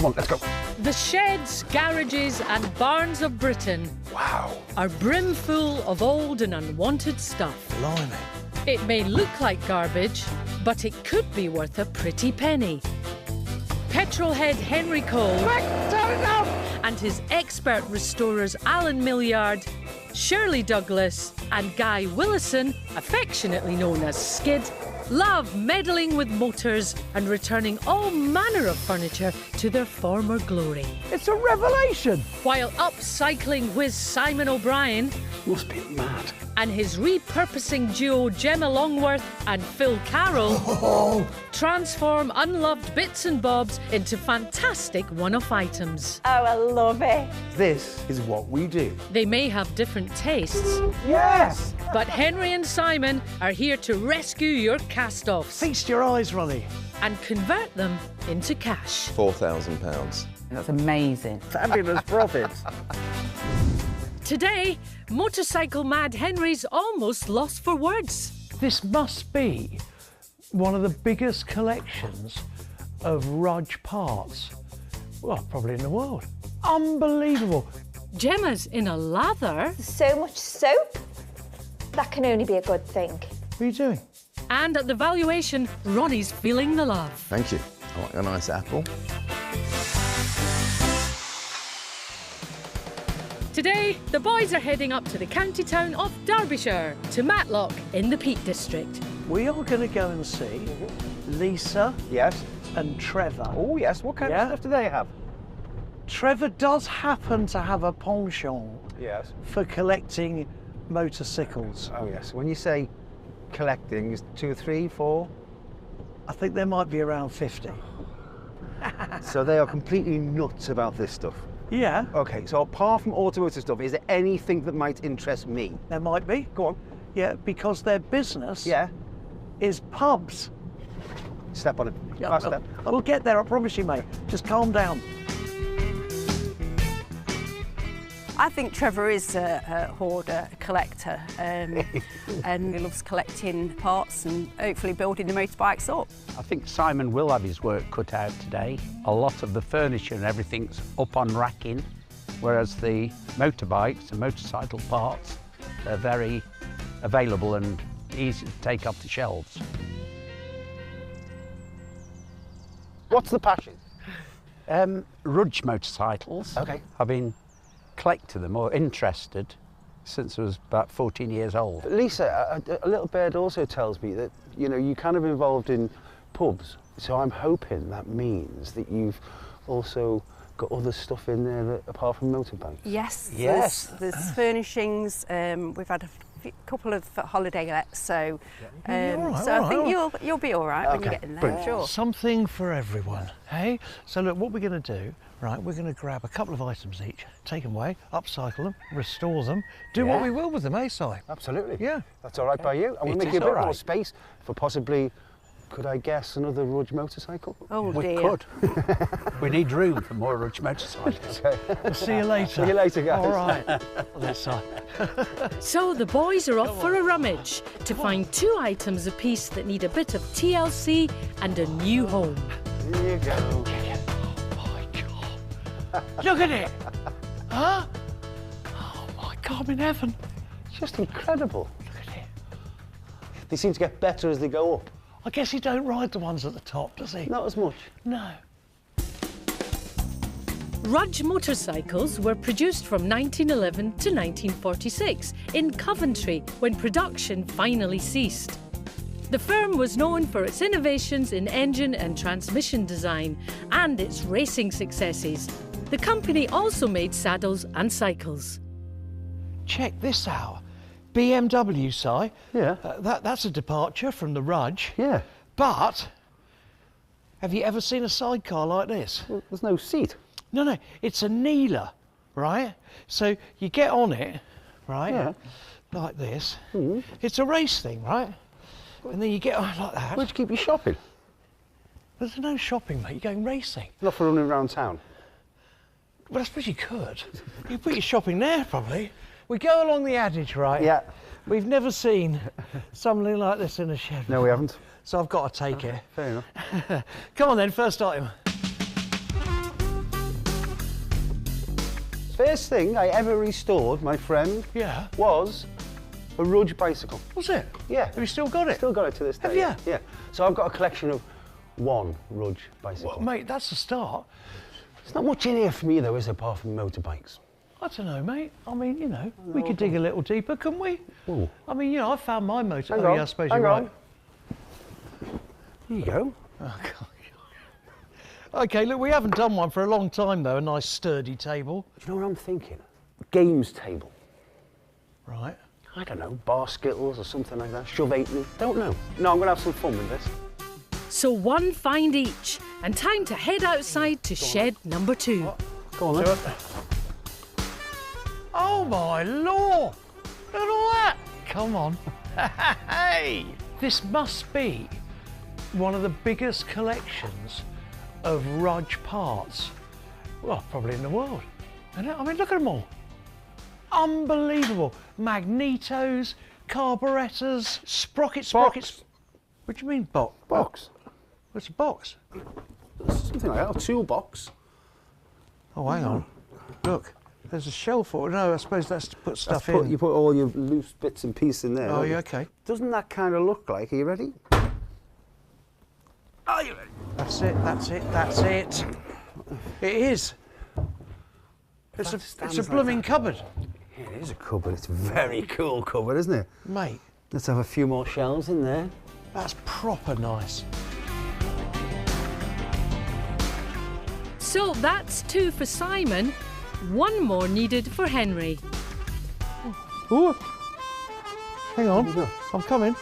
Come on, let's go. The sheds, garages and barns of Britain are brimful of old and unwanted stuff. Blimey. It may look like garbage, but it could be worth a pretty penny. Petrolhead Henry Cole and his expert restorers Alan Millyard, Shirley Douglas and Guy Willison, affectionately known as Skid, love meddling with motors and returning all manner of furniture to their former glory. It's a revelation. While upcycling whiz Simon O'Brien Must be mad. and his repurposing duo Gemma Longworth and Phil Carroll transform unloved bits and bobs into fantastic one-off items. Oh, I love it. This is what we do. They may have different tastes, Yes. but Henry and Simon are here to rescue your cast-offs Feast your eyes, Ronnie. and convert them into cash. £4,000. That's amazing. Fabulous profits. Today, motorcycle mad Henry's almost lost for words. This must be one of the biggest collections of Rudge parts, well, probably in the world. Unbelievable. Gemma's in a lather. So much soap. That can only be a good thing. What are you doing? And at the valuation, Ronnie's feeling the love. Thank you. I like a nice apple. Today, the boys are heading up to the county town of Derbyshire, to Matlock in the Peak District. We are going to go and see Lisa Yes. and Trevor. Oh, yes. What kind Yeah. of stuff do they have? Trevor does happen to have a penchant Yes. for collecting motorcycles. Oh, yes. When you say collecting, is 2 or 3, 4? I think there might be around 50. So they are completely nuts about this stuff. Yeah, Okay, so apart from automotive stuff, is there anything that might interest me? there might be. Go on. Yeah, because their business Yeah. is pubs. Step on it. Yeah, Last step. I will get there, I promise you, mate. Just calm down. I think Trevor is a hoarder, a collector, and he loves collecting parts and hopefully building the motorbikes up. I think Simon will have his work cut out today. A lot of the furniture and everything's up on racking, whereas the motorbikes and motorcycle parts are very available and easy to take off the shelves. What's the passion? Rudge motorcycles. Okay. I've been collecting them or interested since I was about 14 years old. Lisa, a little bird also tells me that, you know, you're kind of involved in pubs. So I'm hoping that means that you've also got other stuff in there that, apart from motorbikes. Yes, Yes. there's furnishings. We've had a couple of holiday lets, so all right, so all I think right. you'll be all right when you Okay, get in there. brilliant. Sure. Something for everyone, hey? So look, what we're going to do, right, we're going to grab a couple of items each, take them away, upcycle them, restore them, do what Yeah. we will with them, eh, Si? Absolutely. Yeah. That's all right by you. And we'll It make is you a all bit more right. space for possibly, could I guess, another Rudge motorcycle? Oh We dear. could. We need room for more Rudge motorcycles. We'll see you later. See you later, guys. All right. On this side. So the boys are off for a rummage to find 2 items apiece that need a bit of TLC and a new home. Here you go. Oh my God. Look at it. Huh? Oh my God, I'm in heaven. It's just incredible. Look at it. They seem to get better as they go up. I guess he don't ride the ones at the top, does he? Not as much. No. Rudge motorcycles were produced from 1911 to 1946 in Coventry when production finally ceased. The firm was known for its innovations in engine and transmission design and its racing successes. The company also made saddles and cycles. Check this out. BMW, Si. Yeah. That's a departure from the Rudge. Yeah. But have you ever seen a sidecar like this? Well, there's no seat. No, it's a kneeler, right? So you get on it, right? Yeah. Like this. It's a race thing, right? And then you get on like that. Where'd you keep your shopping? There's no shopping, mate. You're going racing. Not for running around town. Well, I suppose you could. You put your shopping there, probably. We go along the adage, right? Yeah. We've never seen something like this in a shed. No, we haven't. So I've got to take it. Fair enough. Come on then, first item. First thing I ever restored, my friend, Yeah. was a Rudge bicycle. Was it? Yeah. Have you still got it? Still got it to this day. Have you? Yeah. So I've got a collection of one Rudge bicycle. Well, mate, that's a start. There's not much in here for me though, is there, apart from motorbikes? I don't know, mate. I mean, you know, we could dig a little deeper, couldn't we? Ooh. I mean, you know, I found my motor. Hang Oh, on, yeah, I suppose hang you're on. right. There you go. Oh, God. Okay, look, we haven't done one for a long time, though. A nice sturdy table. Do you know what I'm thinking? A games table. Right. I don't know, bar skittles or something like that. Shove 8. Don't know. No, I'm going to have some fun with this. So one find each, and time to head outside to shed number 2. Go on then. Oh, my lord! Look at all that! Come on. Hey! This must be one of the biggest collections of Rudge parts, well, probably in the world. Isn't it? I mean, look at them all. Unbelievable. Magnetos, carburetors, sprockets. Box. What do you mean, box? Box. What's a box? Something like that, a toolbox. Oh, hang on. Look, there's a shelf for it. No, I suppose that's to put stuff in. You put all your loose bits and pieces in there. Oh, don't yeah, you? okay. Doesn't that kind of look like, are you ready? Are you ready? That's it. It is. It's a blooming cupboard. Yeah, it is a cupboard. It's a very cool cupboard, isn't it? Mate, Let's have a few more shelves in there. that's proper nice. So that's 2 for Simon, 1 more needed for Henry. Ooh. Hang on, you go. I'm coming.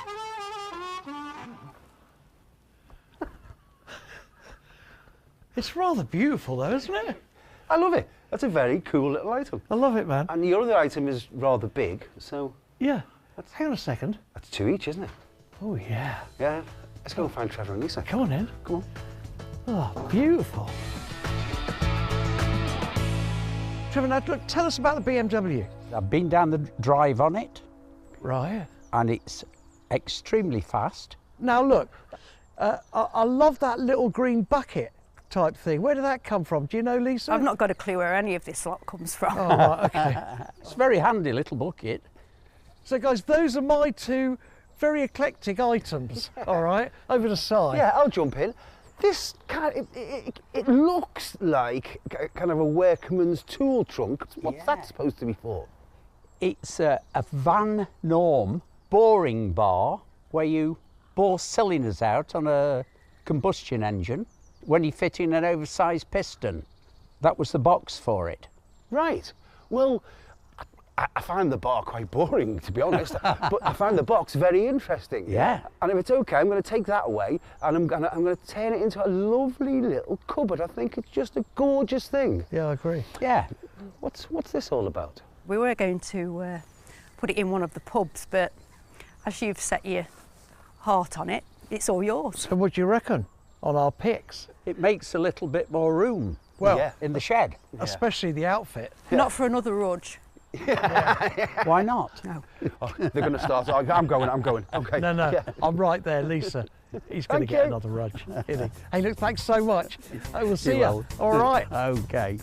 It's rather beautiful though, isn't it? I love it. That's a very cool little item. I love it, man. And the other item is rather big, so Yeah. Hang on a second. that's 2 each, isn't it? Oh, yeah. Yeah. Let's go and find Trevor and Lisa. Come on in. Come on. Oh, beautiful. Trevor, now look, tell us about the BMW. I've been down the drive on it, Right. and it's extremely fast. Now look, I love that little green bucket type thing. Where did that come from? Do you know, Lisa? I've not got a clue where any of this lot comes from. Oh, right, okay. It's a very handy little bucket. So guys, those are my 2 very eclectic items, all right, over the side. Yeah, I'll jump in. This it looks like kind of a workman's tool trunk. What's that supposed to be for? It's a Van Norm boring bar where you bore cylinders out on a combustion engine when you fit in an oversized piston. That was the box for it. Right. Well, I find the bar quite boring, to be honest, but I find the box very interesting. Yeah. And if it's okay, I'm going to take that away and I'm going to turn it into a lovely little cupboard. I think it's just a gorgeous thing. Yeah, I agree. Yeah. What's this all about? We were going to put it in one of the pubs, but as you've set your heart on it, it's all yours. So what do you reckon on our picks? It makes a little bit more room Well, Yeah. in the shed. especially the outfit. Not for another Rudge. Why not? No. Oh, they're going to start. I'm going. Okay. No, Yeah. I'm right there, Lisa. He's going to Thank get you. another Rudge, isn't he? Hey, look, thanks so much. I will see you. will. All right. Okay.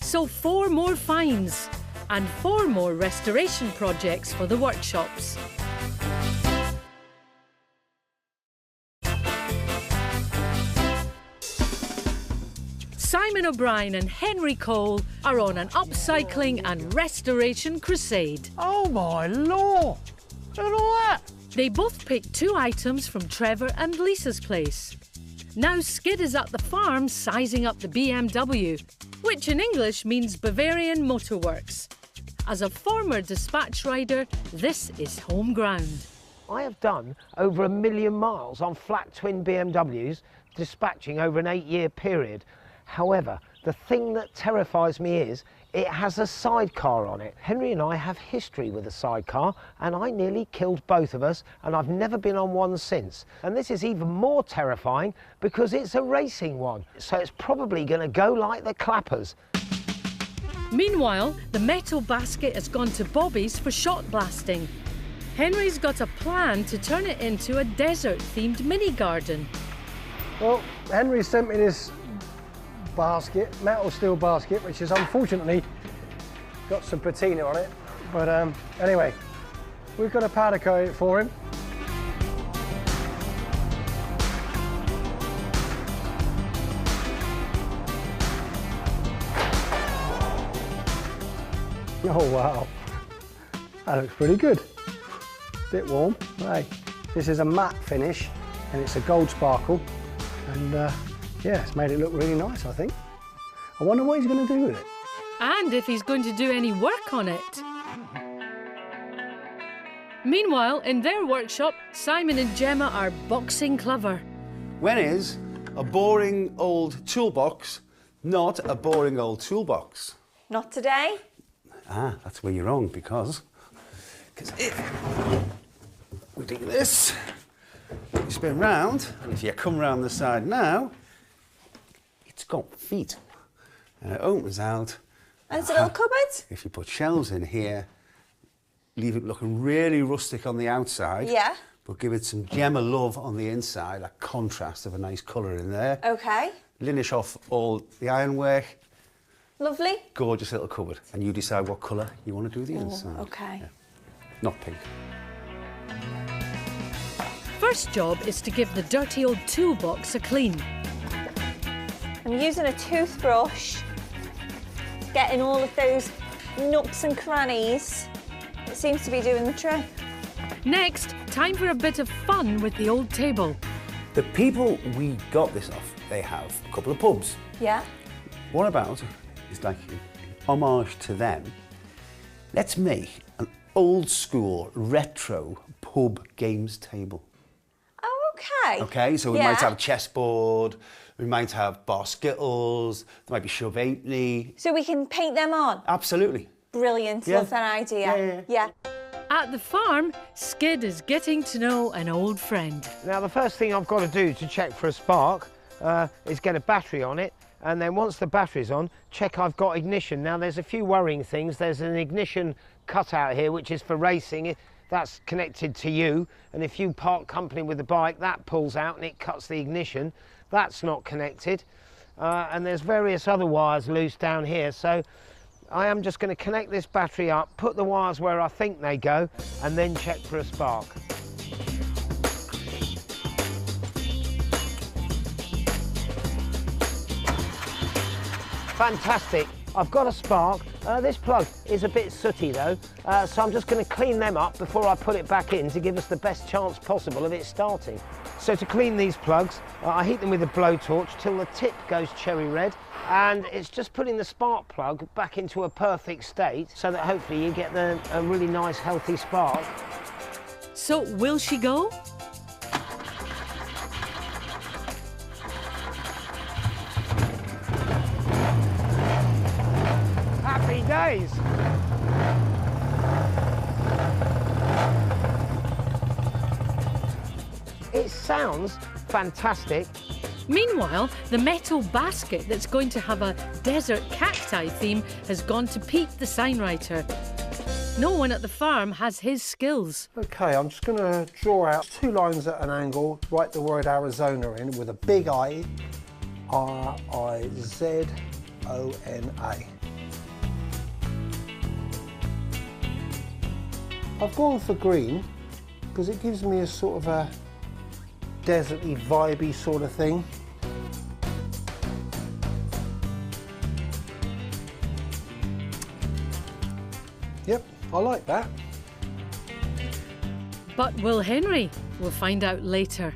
So 4 more finds and 4 more restoration projects for the workshops. Simon O'Brien and Henry Cole are on an upcycling and restoration crusade. Oh, my lord. Look at all that. They both picked 2 items from Trevor and Lisa's place. Now Skid is at the farm sizing up the BMW, which in English means Bavarian Motor Works. As a former dispatch rider, this is home ground. I have done over 1 million miles on flat twin BMWs, dispatching over an 8-year period. However, the thing that terrifies me is it has a sidecar on it. Henry and I have history with a sidecar, and I nearly killed both of us, and I've never been on one since. And this is even more terrifying because it's a racing one, so it's probably going to go like the clappers. Meanwhile, the metal basket has gone to Bobby's for shot blasting. Henry's got a plan to turn it into a desert-themed mini garden. Well, Henry sent me this basket, metal steel basket, which has unfortunately got some patina on it. But anyway, we've got to powder coat it for him. Oh wow, that looks pretty good. Bit warm. Hey, this is a matte finish and it's a gold sparkle, and yeah, it's made it look really nice, I think. I wonder what he's going to do with it. And if he's going to do any work on it. Meanwhile, in their workshop, Simon and Gemma are boxing clever. When is a boring old toolbox not a boring old toolbox? Not today. Ah, that's where you're wrong, because if we do this, you spin round, and if you come round the side now, it's got feet. And it opens out. And it's a little cupboard. If you put shelves in here, leave it looking really rustic on the outside. Yeah. But give it some Gemma love on the inside, a contrast of a nice colour in there. Okay. Linish off all the ironwork. Lovely. Gorgeous little cupboard. And you decide what colour you want to do the inside. Okay. Yeah. Not pink. First job is to give the dirty old toolbox a clean. I'm using a toothbrush, getting all of those nooks and crannies. It seems to be doing the trick. Next, time for a bit of fun with the old table. The people we got this off, they have a couple of pubs. Yeah. What about, it's like an homage to them, let's make an old school retro pub games table. Oh, okay. Okay, so we might have a chessboard, we might have bar skittles, there might be shove halfpenny. So we can paint them on? Absolutely. Brilliant, Yeah. love that idea. Yeah. At the farm, Skid is getting to know an old friend. Now, the first thing I've got to do to check for a spark is get a battery on it, and then once the battery's on, check I've got ignition. Now, there's a few worrying things. There's an ignition cutout here, which is for racing. That's connected to you, and if you part company with the bike, that pulls out and it cuts the ignition. That's not connected. And there's various other wires loose down here, so I am just going to connect this battery up, put the wires where I think they go, and then check for a spark. Fantastic, I've got a spark. This plug is a bit sooty though, so I'm just going to clean them up before I put it back in to give us the best chance possible of it starting. So to clean these plugs, I heat them with a blowtorch till the tip goes cherry red, and it's just putting the spark plug back into a perfect state so that hopefully you get a really nice healthy spark. So, will she go? Happy days! It sounds fantastic. Meanwhile, the metal basket that's going to have a desert cacti theme has gone to Pete the signwriter. No one at the farm has his skills. Okay, I'm just going to draw out 2 lines at an angle, write the word Arizona in with a big I, R-I-Z-O-N-A. I've gone for green because it gives me a sort of a deserty, vibey sort of thing. Yep, I like that. But will Henry? We'll find out later.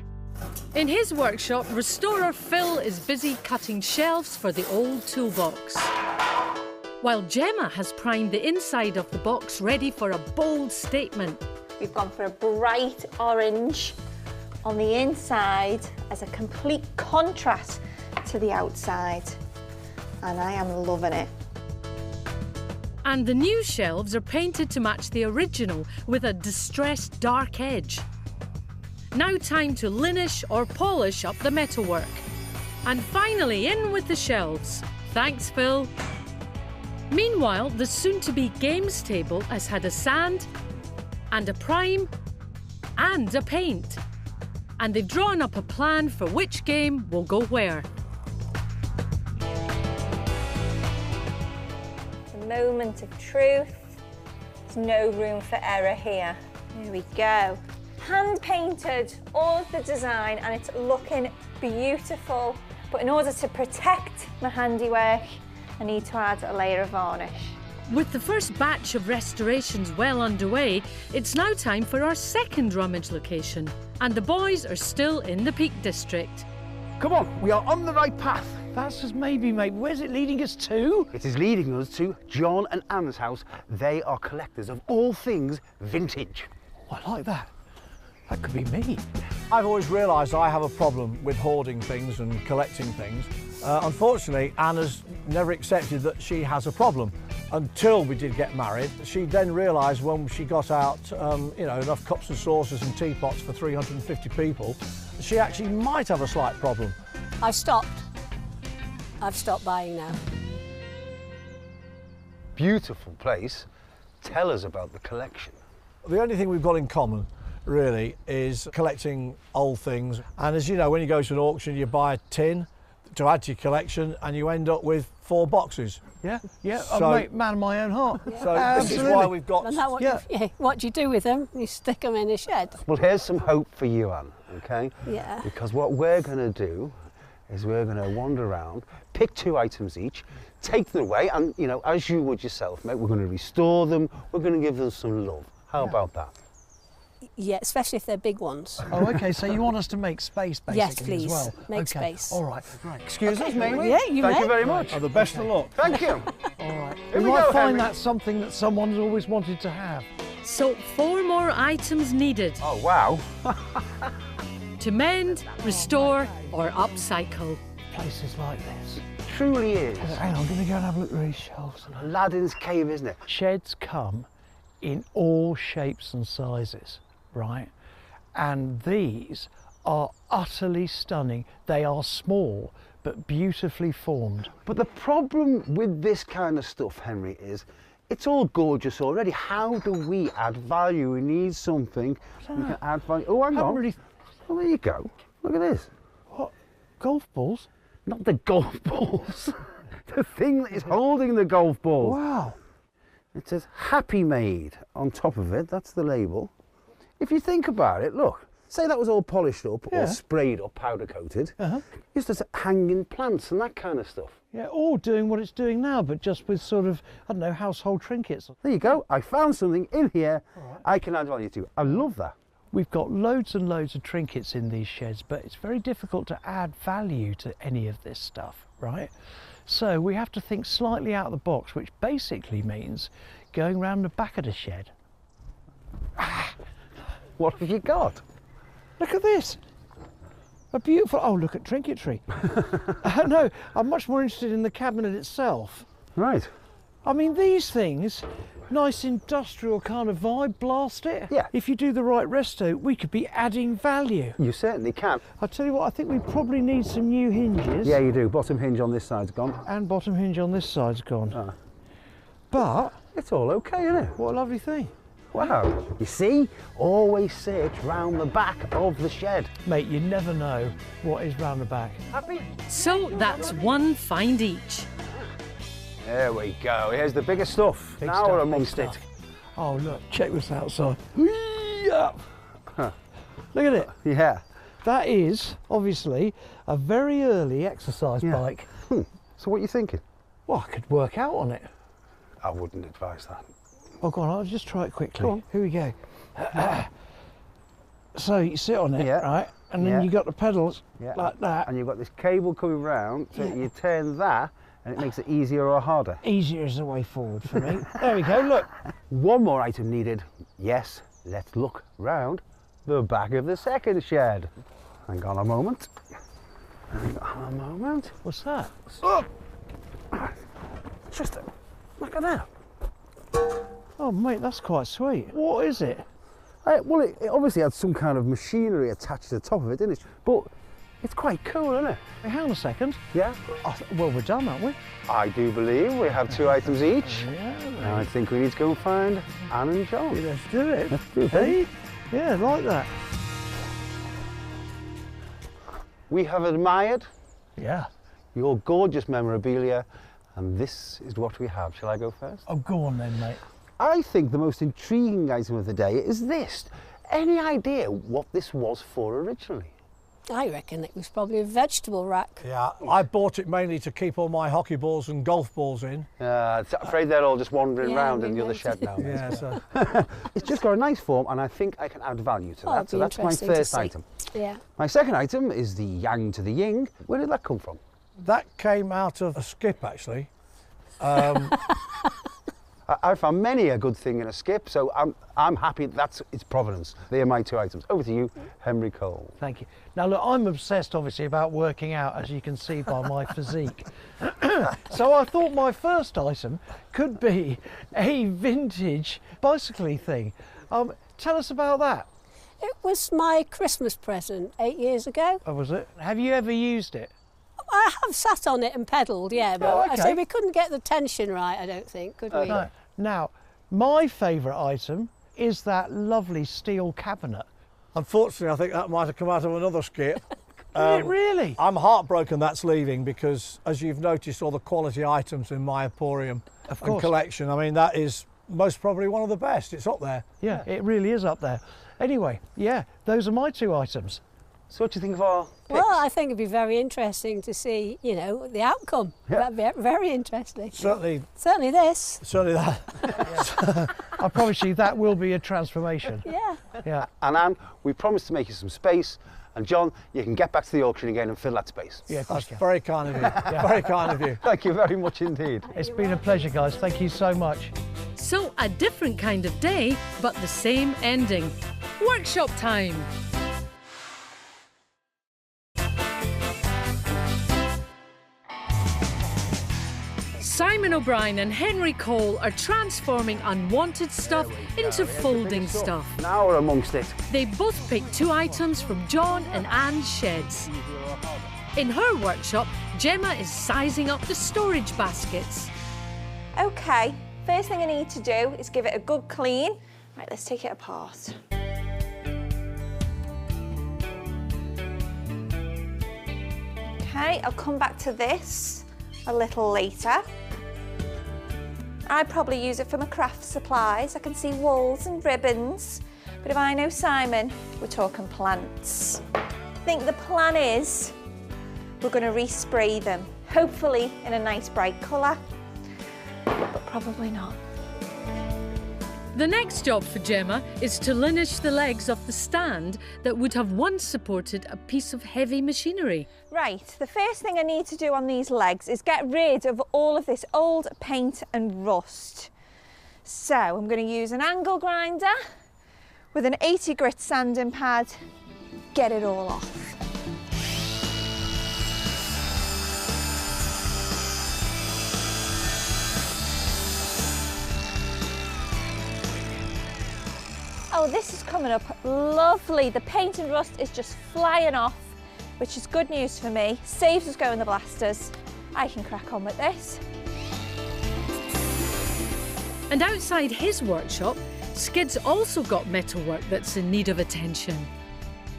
In his workshop, restorer Phil is busy cutting shelves for the old toolbox, while Gemma has primed the inside of the box ready for a bold statement. We've gone for a bright orange on the inside as a complete contrast to the outside, and I am loving it. And the new shelves are painted to match the original with a distressed dark edge. Now time to linish or polish up the metalwork. And finally in with the shelves. Thanks, Phil. Meanwhile, the soon-to-be games table has had a sand and a prime and a paint. And they've drawn up a plan for which game will go where. moment of truth. There's no room for error here. Here we go. Hand painted, all of the design, and it's looking beautiful. But in order to protect my handiwork, I need to add a layer of varnish. With the first batch of restorations well underway, it's now time for our second rummage location. And the boys are still in the Peak District. Come on, we are on the right path. That's just maybe, mate. Where's it leading us to? It is leading us to John and Anne's house. They are collectors of all things vintage. Oh, I like that. That could be me. I've always realised I have a problem with hoarding things and collecting things. Unfortunately, Anna's never accepted that she has a problem until we did get married. She then realised when she got out, you know, enough cups and saucers and teapots for 350 people, she actually might have a slight problem. I've stopped buying now. Beautiful place. Tell us about the collection. The only thing we've got in common really is collecting old things. And as you know, when you go to an auction, you buy a tin to add to your collection and you end up with 4 boxes. Yeah, yeah, So- I'm a man of my own heart. So this is why we've got... And that what, Yeah. what do you do with them? You stick them in a shed. Well, here's some hope for you, Anne, okay? Yeah. Because what we're going to do is we're going to wander around, pick 2 items each, take them away, and, you know, as you would yourself, mate, we're going to restore them, we're going to give them some love. How about that? Yeah, especially if they're big ones. Oh, okay, so you want us to make space, basically, Yes, please. as well? Make okay. space. All right, right. Excuse us, may we? Yeah, you Thank may. you very much. The best of luck. Thank you. All right. Here We we might go, find Henry. that's something that someone's always wanted to have. So 4 more items needed Oh, wow. to mend, restore or upcycle. Places like this. Truly is. Hang on, I'm going to go and have a look at these shelves. Aladdin's cave, isn't it? Sheds come in all shapes and sizes, right? And these are utterly stunning. They are small, but beautifully formed. But the problem with this kind of stuff, Henry, is it's all gorgeous already. How do we add value? We need something we can add value. Oh, hang Haven't on. really- Well, there you go. Look at this. What? Golf balls? Not the golf balls. The thing that is holding the golf balls. Wow. It says Happy Made on top of it. That's the label. If you think about it, look. Say that was all polished up Yeah. or sprayed or powder coated. Uh-huh. It's just hanging plants and that kind of stuff. Yeah, all doing what it's doing now, but just with sort of, I don't know, household trinkets. There you go. I found something in here I can add value to. I love that. We've got loads and loads of trinkets in these sheds, but it's very difficult to add value to any of this stuff, right? So we have to think slightly out of the box, which basically means going round the back of the shed. What have you got? Look at this. A beautiful, oh, look at trinketry. No, I'm much more interested in the cabinet itself. Right. I mean, these things, nice industrial kind of vibe, blast it. Yeah. If you do the right resto, we could be adding value. You certainly can. I'll tell you what, I think we probably need some new hinges. Yeah, you do. Bottom hinge on this side's gone. And bottom hinge on this side's gone. Ah. But, It's all okay, isn't it? what a lovely thing. Wow. You see? Always search round the back of the shed. Mate, you never know what is round the back. Happy? So that's 1 find each. There we go. Here's the bigger stuff. Big now stuff, we're big amongst stuff. it. Oh, look, check this outside. Whee-ya! Look at it. Yeah. That is, obviously, a very early exercise Yeah. bike. So what are you thinking? Well, I could work out on it. I wouldn't advise that. Oh, go on, I'll just try it quickly. Go on. Here we go. So you sit on it, Yeah. right? And then Yeah. you got the pedals Yeah. like that. And you've got this cable coming round, so Yeah. you turn that, and it makes it easier or harder. Easier is the way forward for me. There we go, look. One more item needed. Yes, let's look round the back of the second shed. Hang on a moment. Hang on a moment. What's that? Oh! Just look at that. Oh, mate, that's quite sweet. What is it? Well, it obviously had some kind of machinery attached to the top of it, didn't it? But it's quite cool, isn't it? Hey, hang on a second. Yeah. Well, we're done, aren't we? I do believe we have 2 items each. Yeah. Now I think we need to go and find Anne and John. Let's do it. Let's do it. Hey? Yeah, like that. We have admired Yeah. your gorgeous memorabilia, And this is what we have. Shall I go first? Oh, go on then, mate. I think the most intriguing item of the day is this. Any idea what this was for originally? I reckon it was probably a vegetable rack. Yeah, I bought it mainly to keep all my hockey balls and golf balls in. I'm afraid they're all just wandering Yeah, around we in the other might. shed now. Yeah, so It's just got a nice form, and I think I can add value to Oh, that. that'd So be that's my interesting to first see. item. Yeah. My second item is the yang to the ying. Where did that come from? that came out of a skip, actually. I found many a good thing in a skip, so I'm happy that's its provenance. They are my two items. Over to you, Henry Cole. Thank you. Now look, I'm obsessed obviously about working out, as you can see by my physique. So I thought my first item could be a vintage bicycle thing. Tell us about that. It was my Christmas present 8 years ago. Oh, was it? Have you ever used it? I have sat on it and pedalled, yeah, but Oh, I okay. say we couldn't get the tension right, I don't think, could we? No. Now, my favourite item is that lovely steel cabinet. Unfortunately, I think that might have come out of another skip. Did it really? I'm heartbroken that's leaving because, as you've noticed, all the quality items in my emporium Of and course. collection, I mean, that is most probably one of the best. It's up there. Yeah, it really is up there. Anyway, yeah, those are my two items. So what do you think of our picks? Well, I think it'd be very interesting to see, you know, the outcome. Yeah. That'd be very interesting. Certainly Certainly that. I promise you that will be a transformation. Yeah. Yeah. And Anne, we promised to make you some space. And John, you can get back to the auction again and fill that space. Yeah, That's thank you. very kind of you. Very kind of you. Thank you very much indeed. It's been a pleasure, guys. Thank you so much. So a different kind of day, but the same ending. Workshop time. Simon O'Brien and Henry Cole are transforming unwanted stuff into folding stuff. Now we're amongst it. They both picked two items from John and Anne's sheds. In her workshop, Gemma is sizing up the storage baskets. Okay, first thing I need to do is give it a good clean. Right, let's take it apart. Okay, I'll come back to this a little later. I'd probably use it for my craft supplies. I can see wools and ribbons, but if I know Simon, we're talking plants. I think the plan is we're going to respray them, hopefully in a nice bright colour, but probably not. The next job for Gemma is to linish the legs of the stand that would have once supported a piece of heavy machinery. Right, the first thing I need to do on these legs is get rid of all of this old paint and rust. So I'm going to use an angle grinder with an 80 grit sanding pad, get it all off. Oh, this is coming up lovely. The paint and rust is just flying off, which is good news for me. Saves us going the blasters. I can crack on with this. And outside his workshop, Skid's also got metalwork that's in need of attention.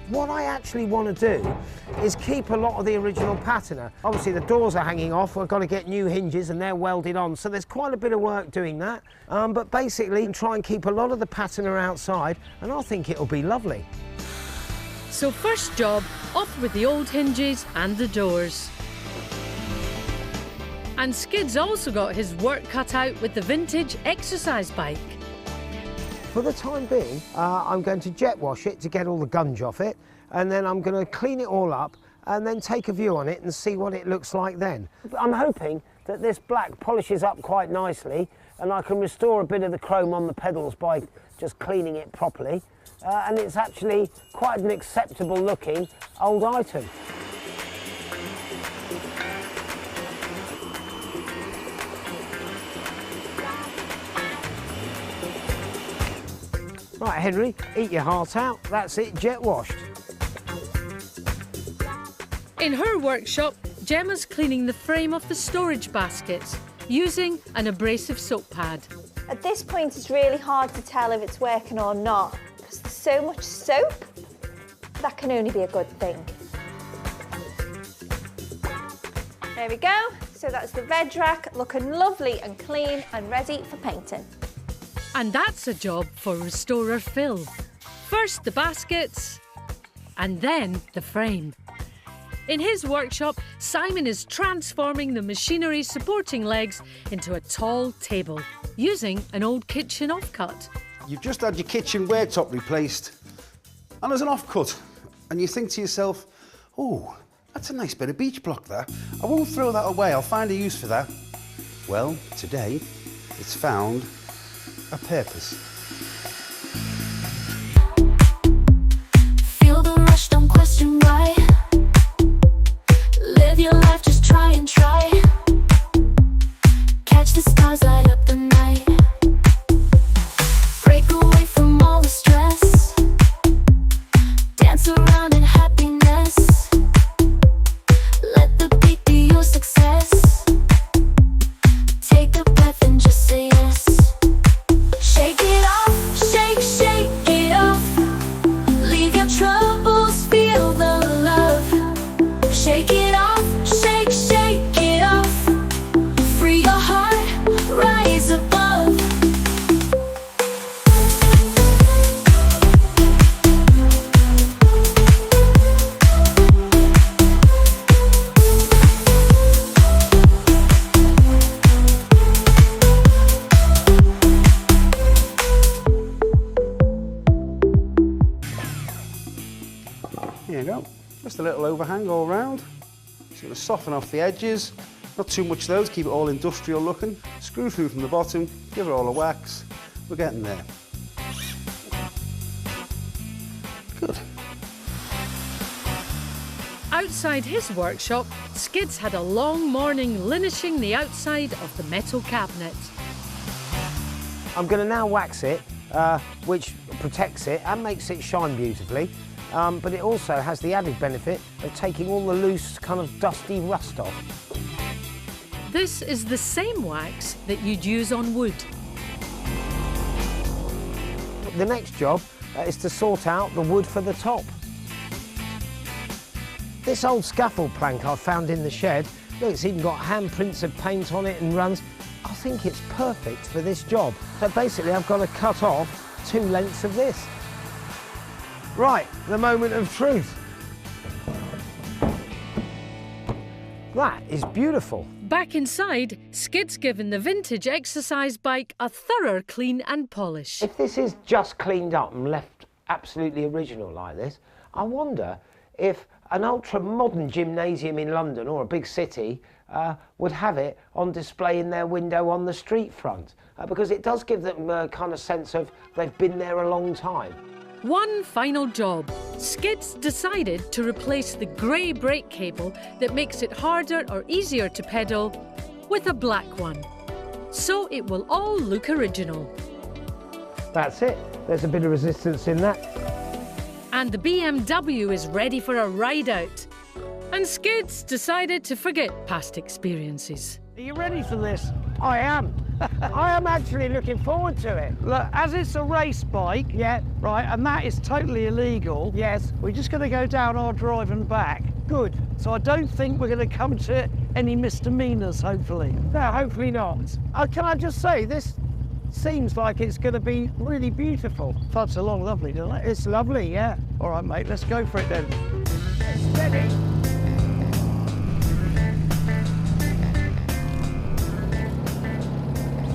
What I actually want to do is keep a lot of the original patina. Obviously the doors are hanging off, we've got to get new hinges and they're welded on, so there's quite a bit of work doing that. But basically try and keep a lot of the patina outside, and I think it'll be lovely. So first job, off with the old hinges and the doors. And Skid's also got his work cut out with the vintage exercise bike. For the time being, I'm going to jet wash it to get all the gunge off it, and then I'm going to clean it all up and then take a view on it and see what it looks like then. I'm hoping that this black polishes up quite nicely and I can restore a bit of the chrome on the pedals by just cleaning it properly. And it's actually quite an acceptable looking old item. Right, Henry, eat your heart out. That's it, jet washed. In her workshop, Gemma's cleaning the frame of the storage baskets using an abrasive soap pad. At this point, it's really hard to tell if it's working or not because there's so much soap. That can only be a good thing. There we go. So that's the veg rack, looking lovely and clean and ready for painting. And that's a job for restorer Phil. First the baskets, and then the frame. In his workshop, Simon is transforming the machinery supporting legs into a tall table, using an old kitchen offcut. You've just had your kitchen worktop replaced, and there's an offcut. And you think to yourself, oh, that's a nice bit of beach block there. I won't throw that away, I'll find a use for that. Well, today, it's found a purpose. Feel the rush, don't question why. Live your life, just try and try. Catch the stars, light up the night. Break away from all the stress. Dance around in happiness. Let the beat be your success. Take a breath and just say yes. Shake it off, shake, shake it off. Leave your troubles, feel the love. Shake it off, shake, shake it off. Free your heart, rise above. Here you go. Just a little overhang all round. Just going to soften off the edges. Not too much though, to keep it all industrial looking. Screw through from the bottom, give it all a wax. We're getting there. Good. Outside his workshop, Skids had a long morning linishing the outside of the metal cabinet. I'm going to now wax it, which protects it and makes it shine beautifully. But it also has the added benefit of taking all the loose, kind of dusty rust off. This is the same wax that you'd use on wood. The next job is to sort out the wood for the top. This old scaffold plank I found in the shed, look, it's even got handprints of paint on it and runs. I think it's perfect for this job. So basically I've got to cut off 2 lengths of this. Right, the moment of truth. That is beautiful. Back inside, Skid's given the vintage exercise bike a thorough clean and polish. If this is just cleaned up and left absolutely original like this, I wonder if an ultra-modern gymnasium in London or a big city would have it on display in their window on the street front, because it does give them a kind of sense of they've been there a long time. One final job. Skids decided to replace the grey brake cable that makes it harder or easier to pedal with a black one. So it will all look original. That's it. There's a bit of resistance in that. And the BMW is ready for a ride out. And Skids decided to forget past experiences. Are you ready for this? I am. I am actually looking forward to it. Look, as it's a race bike, Yeah. right, and that is totally illegal. Yes. We're just going to go down our drive and back. Good. So I don't think we're going to come to any misdemeanors, hopefully. No, hopefully not. Can I just say, this seems like it's going to be really beautiful. Thuds along lovely, doesn't it? It's lovely, yeah. All right, mate, let's go for it then. Steady.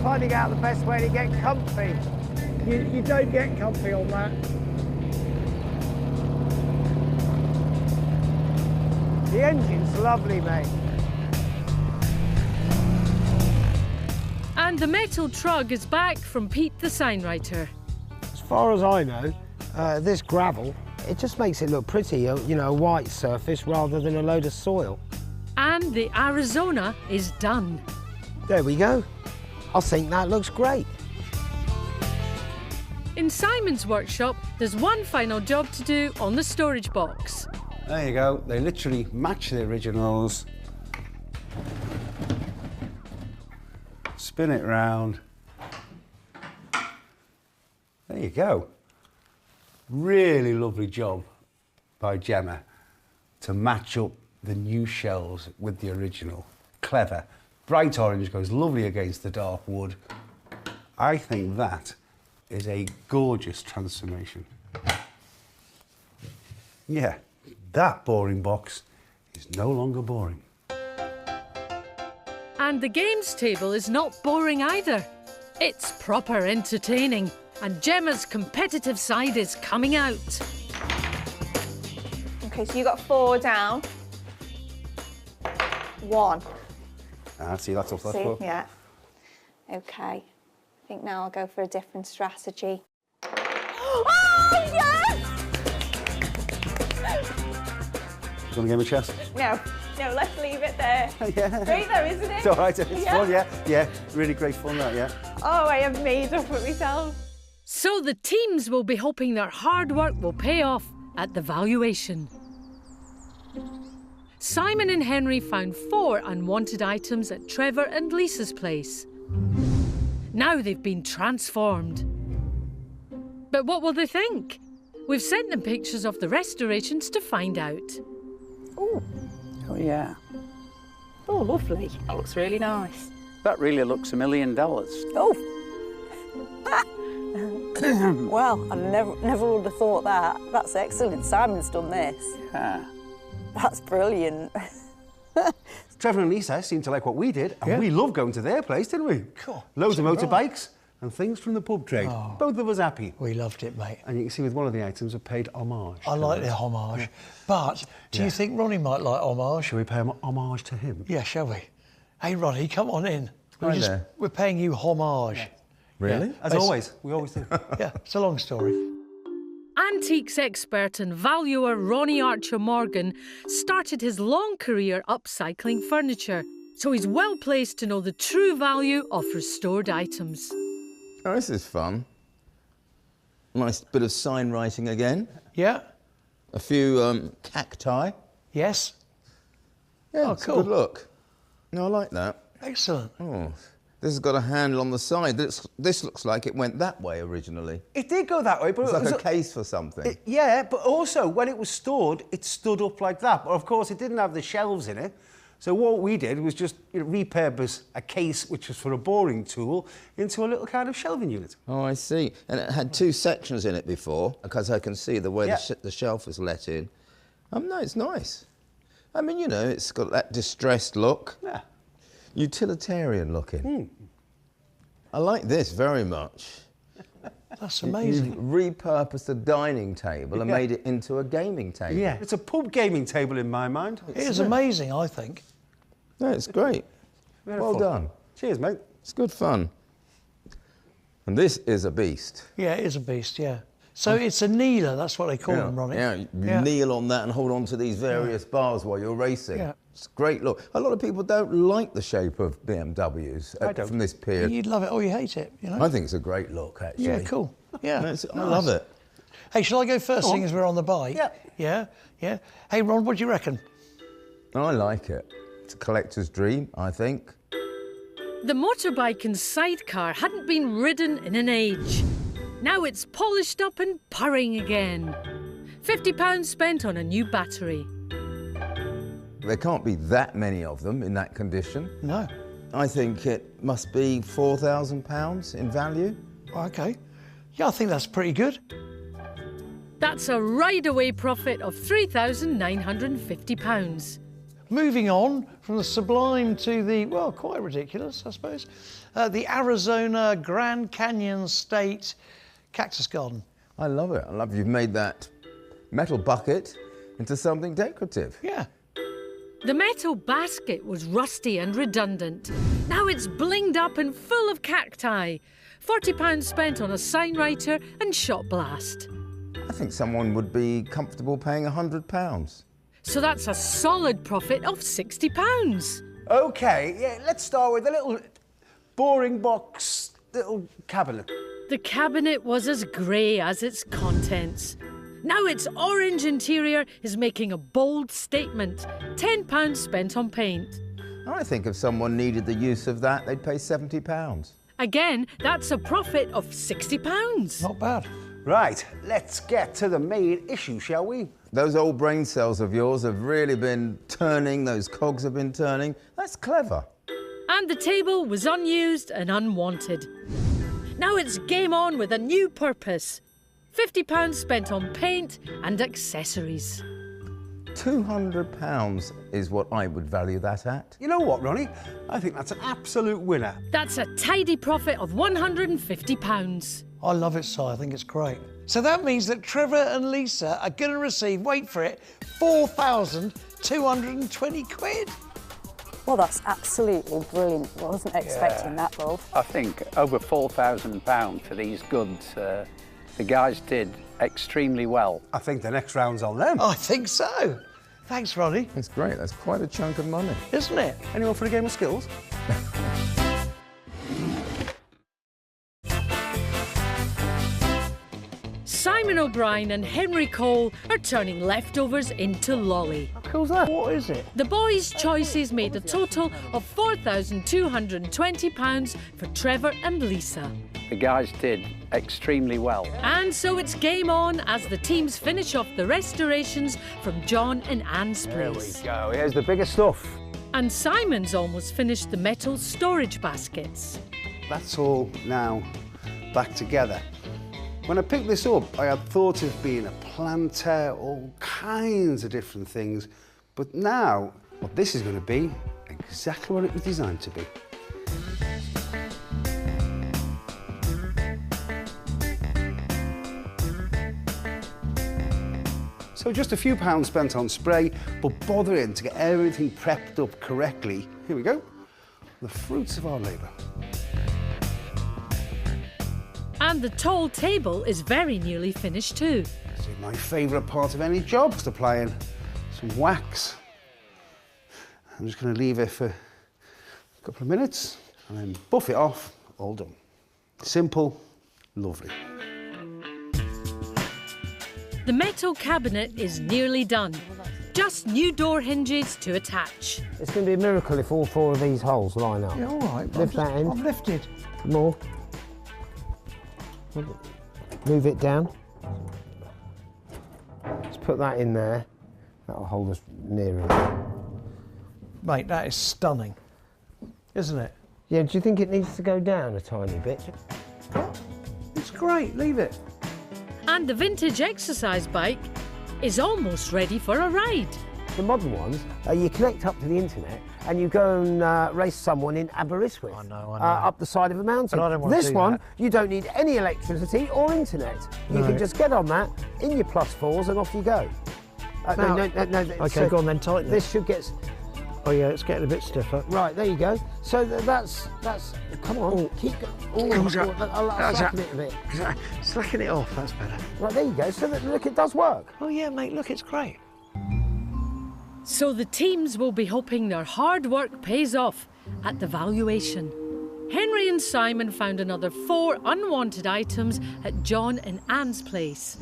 Finding out the best way to get comfy. You don't get comfy on that. The engine's lovely, mate. And the metal trug is back from Pete the signwriter. As far as I know, this gravel, it just makes it look pretty, you know, a white surface rather than a load of soil. And the Arizona is done. There we go. I think that looks great. In Simon's workshop, there's one final job to do on the storage box. There you go. They literally match the originals. Spin it round. There you go. Really lovely job by Gemma to match up the new shelves with the original. clever. Bright orange goes lovely against the dark wood. I think that is a gorgeous transformation. Yeah, that boring box is no longer boring. And the games table is not boring either. It's proper entertaining, and Gemma's competitive side is coming out. Okay, so you got 4 down. 1. Ah, see, that's off that See, floor. yeah. Okay. I think now I'll go for a different strategy. Oh, yes! Do you want to give him a chest? No, let's leave it there. Yeah. Great though, isn't it? It's all right, it's fun, yeah. Really great fun, that, yeah. Oh, I have made up for myself. So the teams will be hoping their hard work will pay off at the valuation. Simon and Henry found 4 unwanted items at Trevor and Lisa's place. Now they've been transformed. But what will they think? We've sent them pictures of the restorations to find out. Oh yeah. Oh, lovely. That looks really nice. That really looks $1 million. Oh. Well, I never would have thought that. That's excellent. Simon's done this. Yeah. That's brilliant. Trevor and Lisa seemed to like what we did, and we loved going to their place, didn't we? Cool. Loads of motorbikes and things from the pub trade. Oh. Both of us happy. We loved it, mate. And you can see with one of the items, we paid homage. I like the homage. But do you think Ronnie might like homage? Shall we pay homage to him? Yeah, shall we? Hey, Ronnie, come on in. Hi there. We're paying you homage. Really? As always, we always do. Yeah, it's a long story. Antiques expert and valuer Ronnie Archer Morgan started his long career upcycling furniture, so he's well placed to know the true value of restored items. Oh, this is fun. Nice bit of sign writing again. Yeah? A few cacti. Yes? Yeah, Oh, it's cool. a good look. No, I like that. Excellent. Oh, this has got a handle on the side. This looks like it went that way originally. It did go that way, but It's it like was a case for something. yeah, but also when it was stored, it stood up like that. But of course, it didn't have the shelves in it. So what we did was just repurpose a case, which was for a boring tool, into a little kind of shelving unit. Oh, I see. And it had 2 sections in it before, because I can see the way the shelf is let in. No, it's nice. I mean, you know, it's got that distressed look. Yeah. Utilitarian looking. I like this very much. That's amazing. You've repurposed a dining table and made it into a gaming table. Yeah, it's a pub gaming table in my mind. It is amazing, I think. No, it's great. Well done. Cheers, mate. It's good fun. And this is a beast. Yeah, it is a beast, yeah. So it's a kneeler, that's what they call them, Ronnie. Yeah, you kneel on that and hold on to these various bars while you're racing. Yeah. It's a great look. A lot of people don't like the shape of BMWs from this period. You'd love it or you hate it, you know? I think it's a great look, actually. Yeah, cool. Yeah, I love it. Hey, shall I go first, seeing as we're on the bike? Yeah. Yeah, yeah. Hey, Ron, what do you reckon? I like it. It's a collector's dream, I think. The motorbike and sidecar hadn't been ridden in an age. Now it's polished up and purring again. £50 spent on a new battery. There can't be that many of them in that condition. No. I think it must be £4,000 in value. Okay. Yeah, I think that's pretty good. That's a ride-away profit of £3,950. Moving on from the sublime to the, well, quite ridiculous, I suppose. The Arizona Grand Canyon State Cactus Garden. I love it. I love you've made that metal bucket into something decorative. Yeah. The metal basket was rusty and redundant. Now it's blinged up and full of cacti. £40 spent on a sign writer and shot blast. I think someone would be comfortable paying £100. So that's a solid profit of £60. Okay, yeah, let's start with a little boring box, little cabinet. The cabinet was as grey as its contents. Now its orange interior is making a bold statement. £10 spent on paint. I think if someone needed the use of that, they'd pay £70. Again, that's a profit of £60. Not bad. Right, let's get to the main issue, shall we? Those old brain cells of yours have really been turning, those cogs have been turning. That's clever. And the table was unused and unwanted. Now it's game on with a new purpose. £50 spent on paint and accessories. £200 is what I would value that at. You know what, Ronnie? I think that's an absolute winner. That's a tidy profit of £150. I love it, Si. I think it's great. So that means that Trevor and Lisa are going to receive, wait for it, 4,220 quid. Well, that's absolutely brilliant. I wasn't expecting that, Rolf. I think over £4,000 for these goods. The guys did extremely well. I think the next round's on them. I think so. Thanks, Ronnie. That's great. That's quite a chunk of money. Isn't it? Anyone for a game of skills? Simon O'Brien and Henry Cole are turning leftovers into lolly. How cool's that? What is it? The boys' choices made a total of £4,220 for Trevor and Lisa. The guys did extremely well. And so it's game on as the teams finish off the restorations from John and Anne's place. There we go. Here's the bigger stuff. And Simon's almost finished the metal storage baskets. That's all now back together. When I picked this up, I had thought of being a planter, all kinds of different things. But now, well, this is going to be exactly what it was designed to be. So just a few pounds spent on spray, but bothering to get everything prepped up correctly. Here we go, the fruits of our labour. And the tall table is very nearly finished too. See, my favourite part of any job is applying some wax. I'm just going to leave it for a couple of minutes and then buff it off, all done. Simple, lovely. The metal cabinet is nearly done. Just new door hinges to attach. It's going to be a miracle if all 4 of these holes line up. Yeah, all right. Lift that in. I've lifted. More. Move it down. Let's put that in there. That'll hold us nearer. Mate, that is stunning, isn't it? Yeah, do you think it needs to go down a tiny bit? It's great, leave it. And the vintage exercise bike is almost ready for a ride. The modern ones, you connect up to the internet and you go and race someone in Aberystwyth. I know. Up the side of a mountain. But I don't want to this do one, that. you don't need any electricity or internet. You No. can just get on that, in your +4s and off you go. Now- no, Okay, so go on then, tighten it. This should get... Oh yeah, it's getting a bit stiffer. Right, there you go. So that's come on, keep going. How's that? I'll How's slacken that? it a bit. Slacking it off, that's better. Right, there you go. So that, look, it does work. Oh yeah, mate, look, it's great. So the teams will be hoping their hard work pays off at the valuation. Henry and Simon found another 4 unwanted items at John and Anne's place.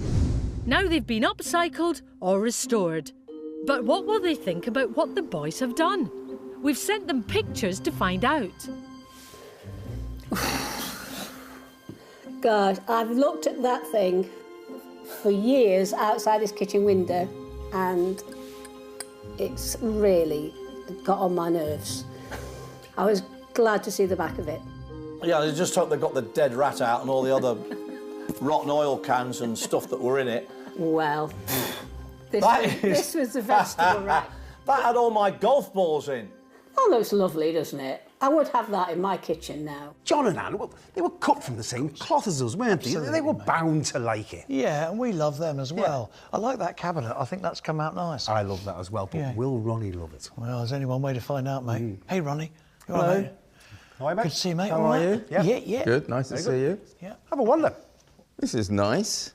Now they've been upcycled or restored. But what will they think about what the boys have done? We've sent them pictures to find out. God, I've looked at that thing for years outside this kitchen window and it's really got on my nerves. I was glad to see the back of it. Yeah, I just hope they got the dead rat out and all the other rotten oil cans and stuff that were in it. Well, That this was the vegetable rack. That had all my golf balls in. That looks lovely, doesn't it? I would have that in my kitchen now. John and Anne, well, they were cut from the same cloth as us, weren't they? Absolutely, They were mate. bound to like it. Yeah, and we love them as well. I like that cabinet. I think that's come out nice. I love that as well, but Yeah. will Ronnie love it? Well, there's only one way to find out, mate. Hey, Ronnie. You all Hello. right, mate? Hi, mate. Good to see you, mate. How All are right? you? Yeah. Yeah. Good, nice to see you. Yeah. Have a wander. This is nice.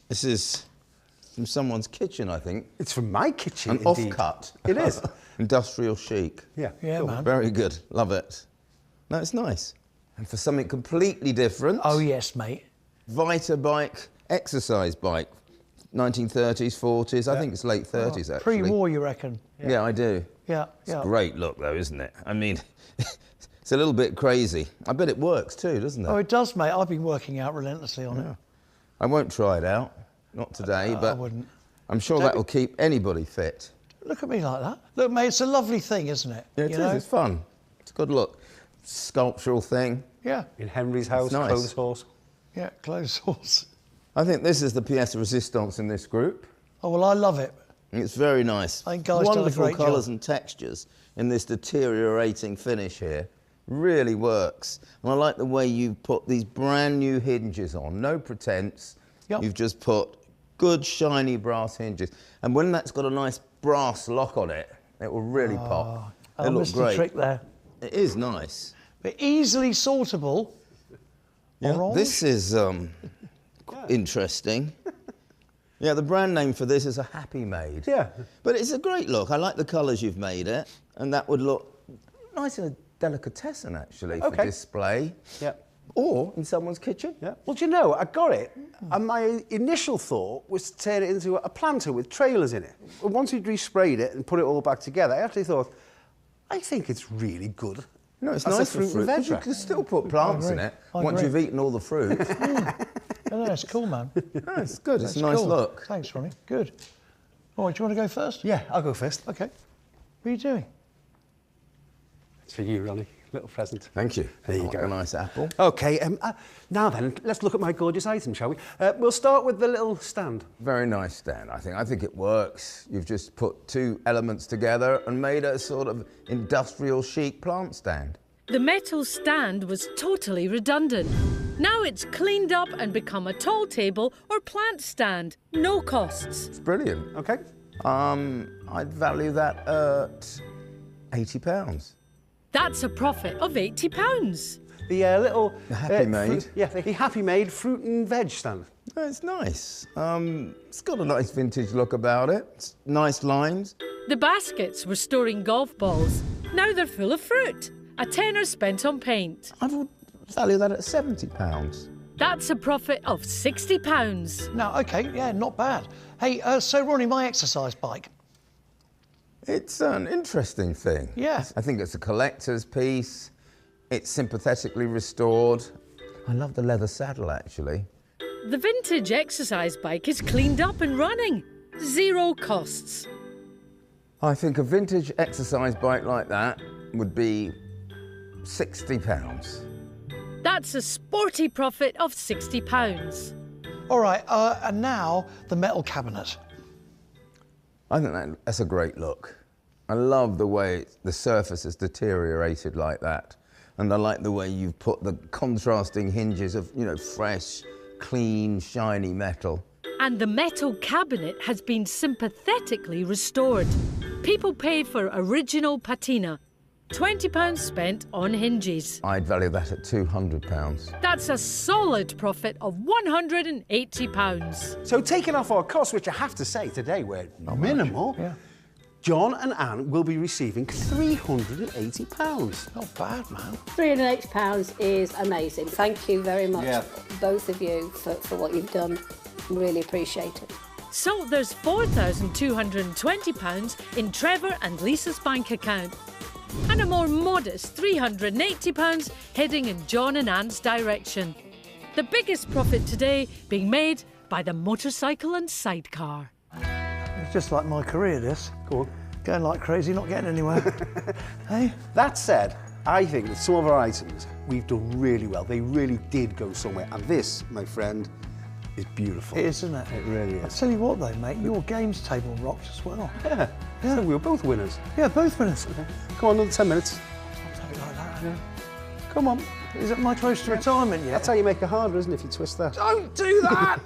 This is from someone's kitchen, I think. It's from my kitchen, An indeed. off-cut. It is. Industrial chic. Yeah. Yeah, cool. man. Very good. Love it. No, it's nice. And for something completely different, Oh, yes, mate. Vita bike, exercise bike. 1930s, 40s. I think it's late 30s, actually. Pre-war, you reckon? Yeah, I do. Yeah, It's yeah. a great look, though, isn't it? I mean, it's a little bit crazy. I bet it works, too, doesn't it? Oh, it does, mate. I've been working out relentlessly on it. I won't try it out. Not today, I but wouldn't. I'm sure that will keep anybody fit. Look at me like that. Look, mate, it's a lovely thing, isn't it? Yeah, it is. It's fun. It's a good look. Sculptural thing. Yeah. In Henry's house, nice. clothes horse. Yeah, clothes horse. I think this is the pièce de résistance in this group. Oh, well, I love it. It's very nice. I think Guy's done a Wonderful great colours job. and textures in this deteriorating finish here. Really works. And I like the way you put these brand new hinges on. No pretense. Yep. You've just put good shiny brass hinges. And when that's got a nice brass lock on it, it will really pop. They look missed great. the trick there. It is nice. But easily sortable. Yeah, Orange. this is interesting. Yeah, the brand name for this is a Happy Made. Yeah. But it's a great look. I like the colours you've made it. And that would look nice in a delicatessen, actually, for display. Yeah. Or in someone's kitchen. Yeah. Well, do you know, I got it, and my initial thought was to turn it into a planter with trailers in it. Once we'd resprayed it and put it all back together, I actually thought, I think it's really good. No, it's As nice a for fruit and fruit, veg but you rack. can still put plants in it I once agree. you've eaten all the fruit. No, it's cool, man. No, it's good. It's That's a nice cool. look. Thanks, Ronnie. Good. All right, do you want to go first? Yeah, I'll go first. Okay. What are you doing? It's for you, Ronnie. Little present. Thank you. There you I like go. a nice apple. Okay, now then, let's look at my gorgeous item, shall we? We'll start with the little stand. Very nice stand, I think. I think it works. You've just put two elements together and made a sort of industrial chic plant stand. The metal stand was totally redundant. Now it's cleaned up and become a tall table or plant stand. No costs. It's brilliant. Okay. I'd value that at £80. That's a profit of £80. The little... The Happy Made. The Happy Made fruit and veg stand. Oh, it's nice. It's got a nice vintage look about it. It's nice lines. The baskets were storing golf balls. Now they're full of fruit. A tenner spent on paint. I would value that at £70. That's a profit of £60. No, okay, yeah, not bad. Hey, so Ronnie, my exercise bike. It's an interesting thing. Yeah. I think it's a collector's piece. It's sympathetically restored. I love the leather saddle, actually. The vintage exercise bike is cleaned up and running. 0 costs. I think a vintage exercise bike like that would be £60. That's a sporty profit of £60. All right, and now the metal cabinet. I think that's a great look. I love the way the surface has deteriorated like that. And I like the way you've put the contrasting hinges of, you know, fresh, clean, shiny metal. And the metal cabinet has been sympathetically restored. People pay for original patina. £20 spent on hinges. I'd value that at £200. That's a solid profit of £180. So taking off our costs, which I have to say today were minimal, Yeah. John and Anne will be receiving £380. Not bad, man. £380 is amazing. Thank you very much, Yeah. both of you, for what you've done. Really appreciate it. So there's £4,220 in Trevor and Lisa's bank account. And a more modest £380 heading in John and Anne's direction. The biggest profit today being made by the motorcycle and sidecar. It's just like my career, this. Go on. Going like crazy, not getting anywhere. Hey? That said, I think with some of our items, we've done really well. They really did go somewhere. And this, my friend, is beautiful. It is, isn't it? It really I'll is. tell you what, though, mate, your games table rocked as well. Yeah. So we were both winners. Yeah, both winners. Come on, another 10 minutes. I'll take it like that. Yeah. Come on. Is it my close to retirement yet? That's how you make it harder, isn't it, if you twist that? Don't do that!